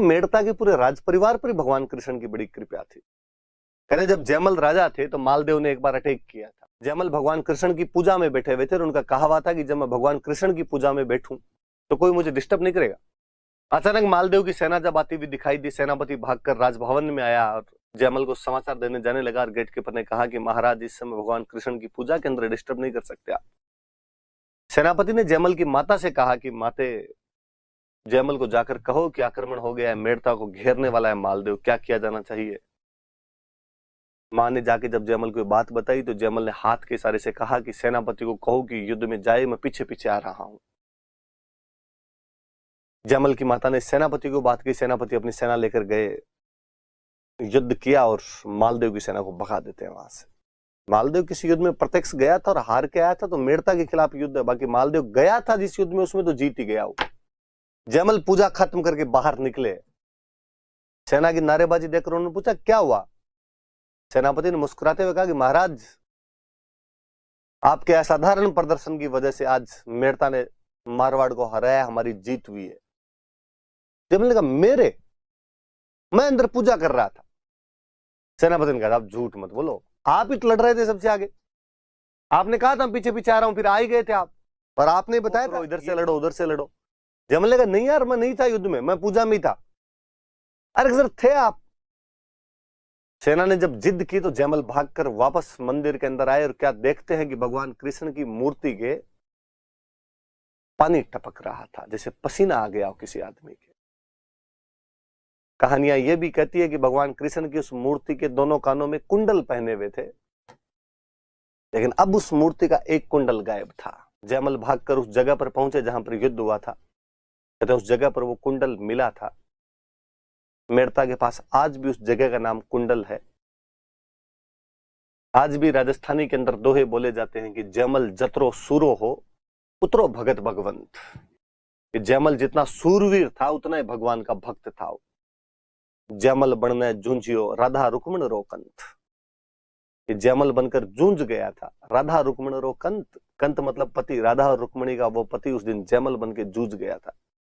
मेड़ता के पूरे राज परिवार पर भगवान कृष्ण की बड़ी कृपा थी। कहते जब जयमल राजा थे तो मालदेव ने एक बार अटैक किया था। जयमल भगवान कृष्ण की पूजा में बैठे हुए थे और उनका कहा हुआ था कि जब मैं भगवान कृष्ण की पूजा में बैठूं तो कोई मुझे डिस्टर्ब नहीं करेगा। अचानक मालदेव की सेना जब आती हुई दिखाई दी, सेनापति भागकर राजभवन में आया और जयमल को समाचार देने जाने लगा और गेट कीपर ने कहा कि महाराज इस समय भगवान कृष्ण की पूजा के अंदर डिस्टर्ब नहीं कर सकते आप। सेनापति ने जयमल की माता से कहा कि माते, जयमल को जाकर कहो कि आक्रमण हो गया है, मेड़ता को घेरने वाला है मालदेव, क्या किया जाना चाहिए। मां ने जाके जब जयमल को बात बताई तो जयमल ने हाथ के इशारे से कहा कि सेनापति को कहो कि युद्ध में जाए, मैं पीछे पीछे आ रहा हूं। जयमल की माता ने सेनापति को बात की, सेनापति अपनी सेना लेकर गए, युद्ध किया और मालदेव की सेना को भगा देते हैं वहां से। मालदेव किसी युद्ध में प्रत्यक्ष गया था और हार के आया था तो मेड़ता के खिलाफ युद्ध है, बाकी मालदेव गया था जिस युद्ध में उसमें तो जीत ही गया वो। जयमल पूजा खत्म करके बाहर निकले, सेना की नारेबाजी देखकर उन्होंने पूछा क्या हुआ। सेनापति ने मुस्कुराते हुए कहा कि महाराज आपके असाधारण प्रदर्शन की वजह से आज मेड़ता ने मारवाड़ को हराया, हमारी जीत हुई है। जयमल ने कहा मेरे, मैं अंदर पूजा कर रहा था। सेनापति ने कहा आप झूठ मत बोलो, आप ही तो लड़ रहे थे सबसे आगे, आपने कहा था पीछे पीछे आ रहा हूं, फिर आ ही गए थे आप, और आपने बताया था इधर से लड़ो उधर से लड़ो। जयमल ने कहा नहीं यार, मैं नहीं था युद्ध में, मैं पूजा में ही था। अरे सर थे आप। सेना ने जब जिद की तो जयमल भागकर वापस मंदिर के अंदर आए और क्या देखते हैं कि भगवान कृष्ण की मूर्ति के पानी टपक रहा था, जैसे पसीना आ गया हो किसी आदमी के। कहानियां यह भी कहती है कि भगवान कृष्ण की उस मूर्ति के दोनों कानों में कुंडल पहने हुए थे, लेकिन अब उस मूर्ति का एक कुंडल गायब था। जयमल भागकर उस जगह पर पहुंचे जहां पर युद्ध हुआ था, कहते उस जगह पर वो कुंडल मिला था। मेड़ता के पास आज भी उस जगह का नाम कुंडल है। आज भी राजस्थानी के अंदर दोहे बोले जाते हैं कि जयमल जतरो सूरो हो उतरो भगत भगवंत, कि जयमल जितना सूरवीर था उतना ही भगवान का भक्त था। जयमल बनने जूझियो राधा रुक्मण रो कंत, कि जयमल बनकर जूझ गया था। राधा रुक्मण रो कंत, कंत मतलब पति, राधा और रुक्मणी का वो पति उस दिन जयमल बन के जूझ गया था।